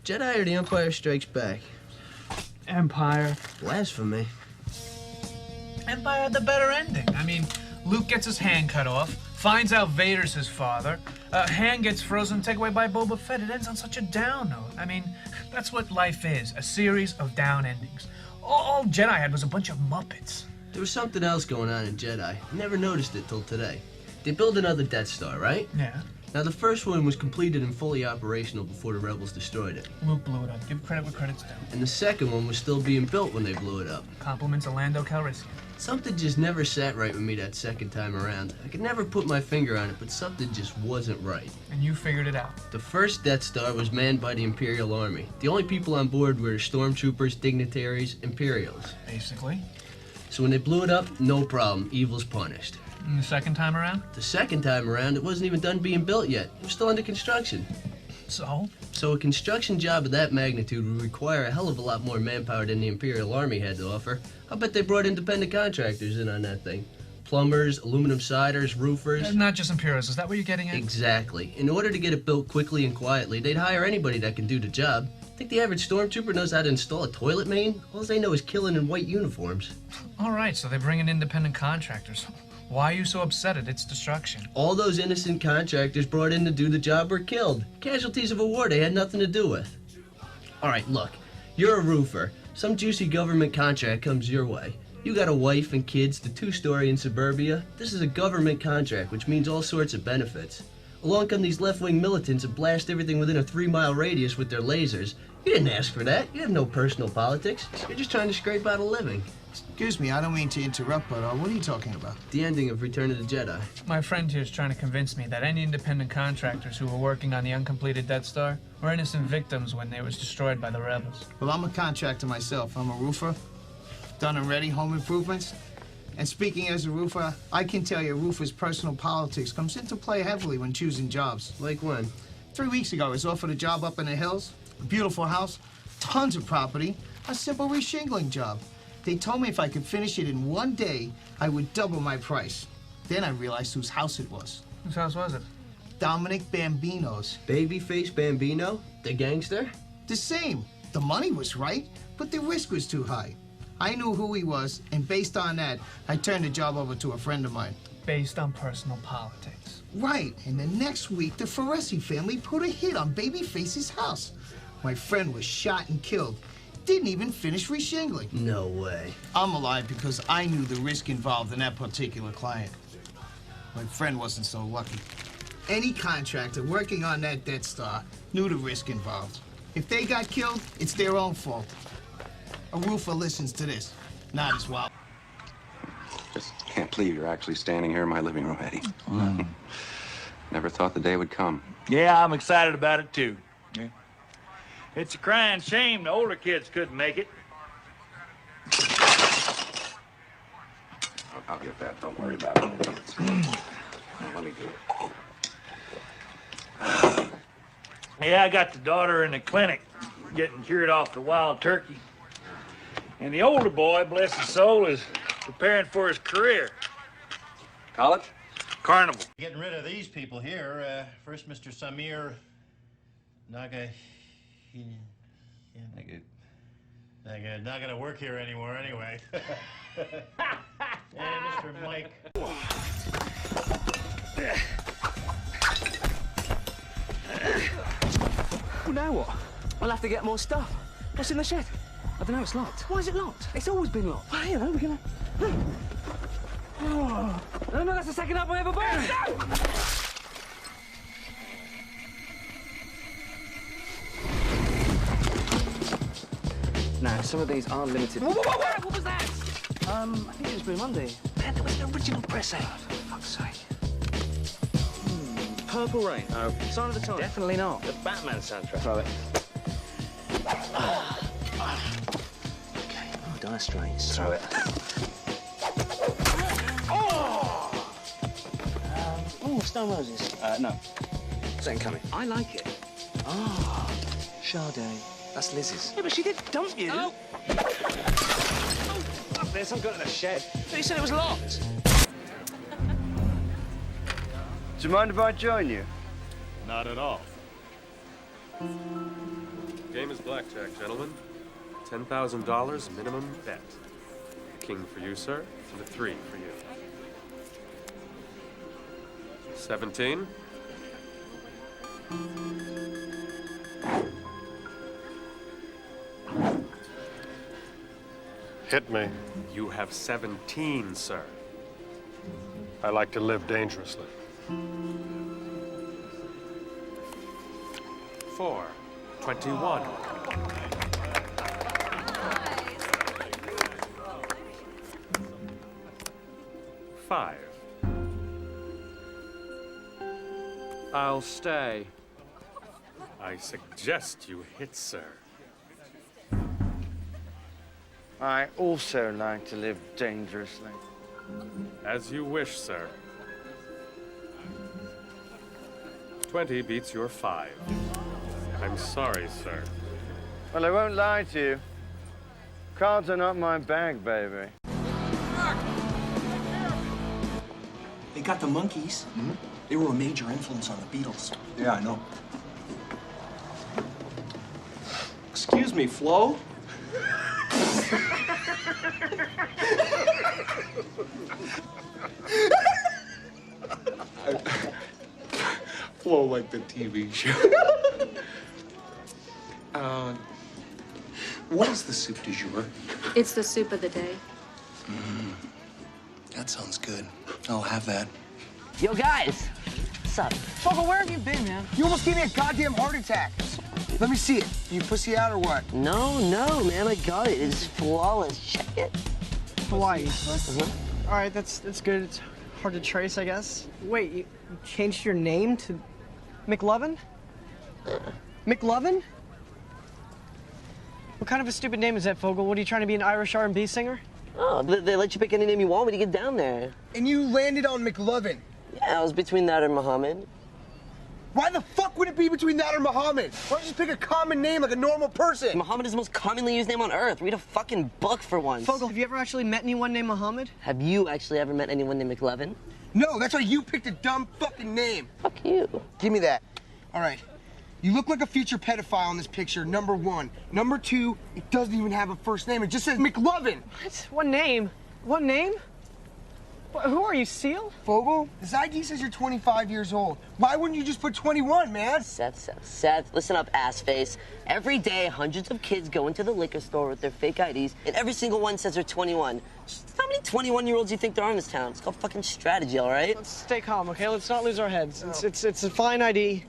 Jedi or The Empire Strikes Back? Empire. Blasphemy. Empire had the better ending. I mean, Luke gets his hand cut off, finds out Vader's his father, Han gets frozen, taken away by Boba Fett. It ends on such a down note. I mean, that's what life is, a series of down endings. All Jedi had was a bunch of Muppets. There was something else going on in Jedi. I never noticed it till today. They built another Death Star, right? Yeah. Now, the first one was completed and fully operational before the Rebels destroyed it. Luke blew it up. Give credit where credit's due. And the second one was still being built when they blew it up. Compliments of Lando Calrissian. Something just never sat right with me that second time around. I could never put my finger on it, but something just wasn't right. And you figured it out. The first Death Star was manned by the Imperial Army. The only people on board were stormtroopers, dignitaries, Imperials. Basically. So when they blew it up, no problem. Evil's punished. And the second time around? The second time around, it wasn't even done being built yet. It was still under construction. So? So a construction job of that magnitude would require a hell of a lot more manpower than the Imperial Army had to offer. I bet they brought independent contractors in on that thing. Plumbers, aluminum siders, roofers. Not just Imperials, is that what you're getting at? Exactly. In order to get it built quickly and quietly, they'd hire anybody that can do the job. Think the average stormtrooper knows how to install a toilet main? All they know is killing in white uniforms. All right, so they bring in independent contractors. Why are you so upset at its destruction? All those innocent contractors brought in to do the job were killed. Casualties of a war they had nothing to do with. All right, look, you're a roofer. Some juicy government contract comes your way. You got a wife and kids, the two-story in suburbia. This is a government contract, which means all sorts of benefits. Along come these left-wing militants and blast everything within a 3-mile radius with their lasers. You didn't ask for that. You have no personal politics. You're just trying to scrape out a living. Excuse me, I don't mean to interrupt, but what are you talking about? The ending of Return of the Jedi. My friend here is trying to convince me that any independent contractors who were working on the uncompleted Death Star were innocent victims when they was destroyed by the rebels. Well, I'm a contractor myself. I'm a roofer. Done and ready home improvements. And speaking as a roofer, I can tell you a roofer's personal politics comes into play heavily when choosing jobs. Like when? 3 weeks ago, I was offered a job up in the hills. A beautiful house, tons of property, a simple reshingling job. They told me if I could finish it in 1 day, I would double my price. Then I realized whose house it was. Whose house was it? Dominic Bambino's. Babyface Bambino? The gangster? The same. The money was right, but the risk was too high. I knew who he was, and based on that, I turned the job over to a friend of mine. Based on personal politics. Right, and the next week, the Foresi family put a hit on Babyface's house. My friend was shot and killed. Didn't even finish reshingling. No way. I'm alive because I knew the risk involved in that particular client. My friend wasn't so lucky. Any contractor working on that Death Star knew the risk involved. If they got killed, it's their own fault. A roofer listens to this, not as well. Just can't believe you're actually standing here in my living room, Eddie. Never thought the day would come. Yeah, I'm excited about it, too. Yeah. It's a crying shame the older kids couldn't make it. I'll get that. Don't worry about it. Let me do it. Yeah, I got the daughter in the clinic getting cured off the wild turkey. And the older boy, bless his soul, is preparing for his career. College? Carnival. Getting rid of these people here. First, Mr. Samir Naga. Not gonna work here anymore anyway. And Mr. Mike. Well, now what? I'll have to get more stuff. What's in the shed? I don't know, it's locked. Why is it locked? It's always been locked. Well, you know, we're gonna... Oh. No, that's the second up I ever bought. No! No, some of these are limited. Whoa! What was that? I think it was Blue Monday. Man, there was an original press out. For fuck's sake. Purple Rain. Sign of the Times. Definitely not. The Batman soundtrack. Throw it. Okay. Oh, Dire Straits. Throw it. Oh, Stone Roses. No. Second Coming. I like it. Oh, Sade. That's Liz's. Yeah, but she did dump you. Oh. Fuck this, I'm going to the shed. But you said it was locked. Do you mind if I join you? Not at all. Game is blackjack, gentlemen. $10,000 minimum bet. King for you, sir, and a 3 for you. 17. Hit me. You have 17, sir. I like to live dangerously. 4. 21. Five. I'll stay. I suggest you hit, sir. I also like to live dangerously. As you wish, sir. 20 beats your 5. I'm sorry, sir. Well, I won't lie to you. Cards are not my bag, baby. They got the Monkees. Mm-hmm. They were a major influence on the Beatles. Yeah, I know. Excuse me, Flo? Flo like the TV show. What is the soup du jour? It's the soup of the day. That sounds good. I'll have that. Yo, guys. What's up? Fogle, where have you been, man? You almost gave me a goddamn heart attack. Let me see it. You pussy out or what? No, man. I got it. It's flawless. Check it. Hawaii. All right, that's good. It's hard to trace, I guess. Wait, you changed your name to McLovin? McLovin? What kind of a stupid name is that, Fogle? What, are you trying to be an Irish R&B singer? Oh, they let you pick any name you want when you get down there. And you landed on McLovin. Yeah, I was between that and Muhammad. Why the fuck would it be between that or Muhammad? Why don't you just pick a common name like a normal person? Muhammad is the most commonly used name on Earth. Read a fucking book for once. Fogle, have you ever actually met anyone named Muhammad? Have you actually ever met anyone named McLovin? No, that's why you picked a dumb fucking name. Fuck you. Give me that. All right. You look like a future pedophile in this picture, number 1. Number 2, it doesn't even have a first name. It just says McLovin. What? What name? What name? Who are you, Seal? Fogle, this ID says you're 25 years old. Why wouldn't you just put 21, man? Seth, listen up, ass face. Every day, hundreds of kids go into the liquor store with their fake IDs, and every single one says they're 21. How many 21-year-olds do you think there are in this town? It's called fucking strategy, all right? Let's stay calm, okay? Let's not lose our heads. It's a fine ID.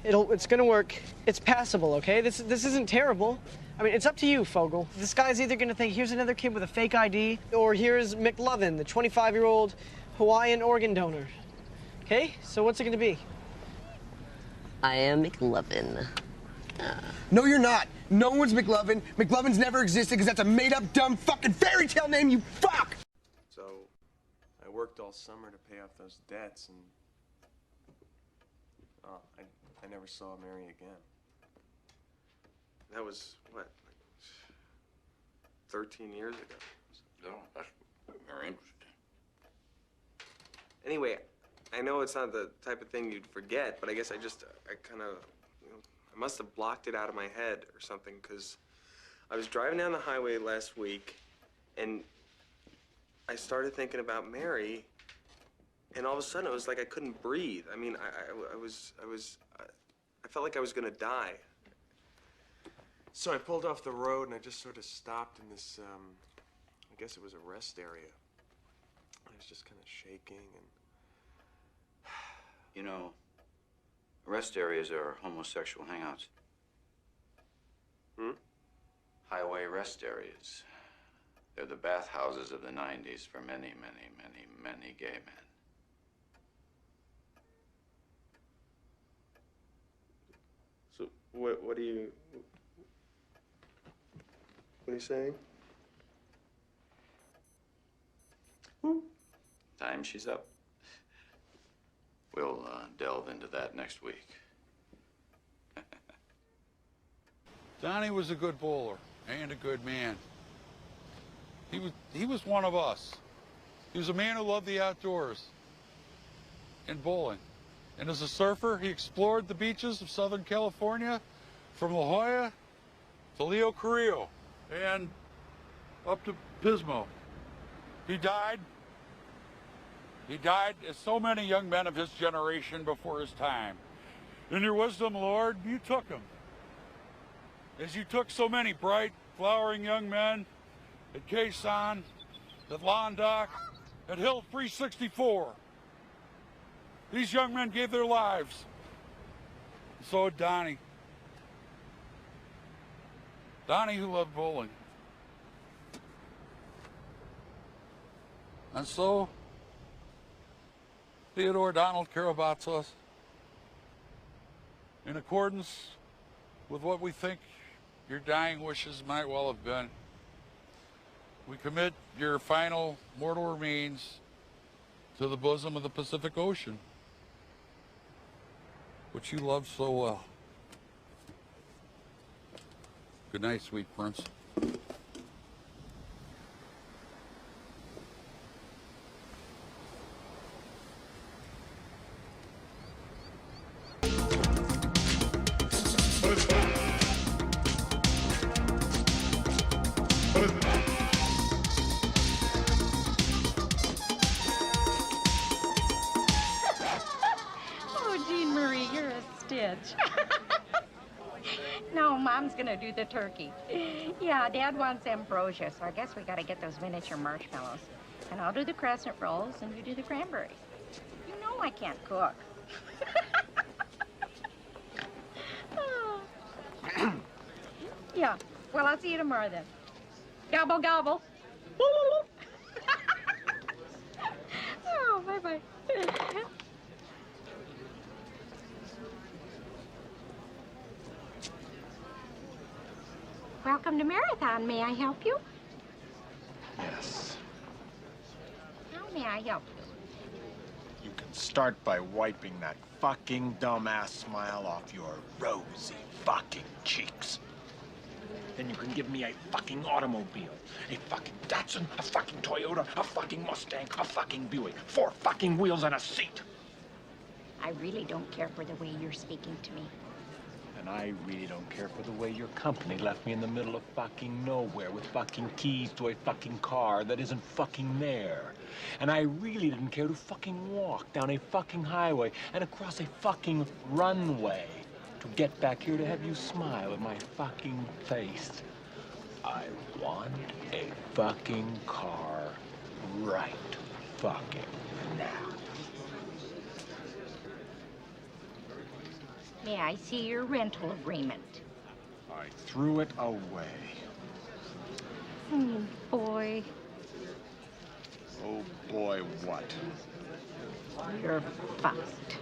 It's gonna work. It's passable, okay? This isn't terrible. I mean, it's up to you, Fogle. This guy's either gonna think, here's another kid with a fake ID, or here's McLovin, the 25-year-old Hawaiian organ donor. Okay? So what's it gonna be? I am McLovin. No, you're not. No one's McLovin. McLovin's never existed because that's a made-up, dumb, fucking fairy tale name, you fuck! So, I worked all summer to pay off those debts, and I never saw Mary again. That was, what, like 13 years ago? No, that's very interesting. Anyway, I know it's not the type of thing you'd forget, but I guess I kind of, I must have blocked it out of my head or something, because I was driving down the highway last week, and I started thinking about Mary, and all of a sudden it was like I couldn't breathe. I mean, I felt like I was gonna die. So I pulled off the road and I just sort of stopped in this, I guess it was a rest area. I was just kind of shaking and... You know, rest areas are homosexual hangouts. Highway rest areas. They're the bathhouses of the 90s for many, many, many, many gay men. So what are you saying? Time she's up. We'll delve into that next week. Donnie was a good bowler and a good man. He was one of us. He was a man who loved the outdoors and bowling. And as a surfer, he explored the beaches of Southern California from La Jolla to Leo Carrillo, and up to Pismo. He died. He died, as so many young men of his generation before his time. In your wisdom, Lord, you took him. As you took so many bright, flowering young men at Quezon, at Londoc, at Hill 364. These young men gave their lives. So did Donnie. Donnie, who loved bowling. And so, Theodore Donald Karabatsos, in accordance with what we think your dying wishes might well have been, we commit your final mortal remains to the bosom of the Pacific Ocean, which you loved so well. Good night, sweet prince. Oh, Jean Marie, you're a stitch. No, Mom's gonna do the turkey. Yeah, Dad wants ambrosia, so I guess we gotta get those miniature marshmallows. And I'll do the crescent rolls, and you do the cranberries. You know I can't cook. Oh. Yeah, well, I'll see you tomorrow then. Gobble, gobble. Oh, bye-bye. Welcome to Marathon. May I help you? Yes. How may I help you? You can start by wiping that fucking dumbass smile off your rosy fucking cheeks. Then you can give me a fucking automobile, a fucking Datsun, a fucking Toyota, a fucking Mustang, a fucking Buick, 4 fucking wheels and a seat. I really don't care for the way you're speaking to me. And I really don't care for the way your company left me in the middle of fucking nowhere with fucking keys to a fucking car that isn't fucking there. And I really didn't care to fucking walk down a fucking highway and across a fucking runway to get back here to have you smile in my fucking face. I want a fucking car right fucking now. May I see your rental agreement? I threw it away. Oh, boy. Oh boy, what? You're fucked.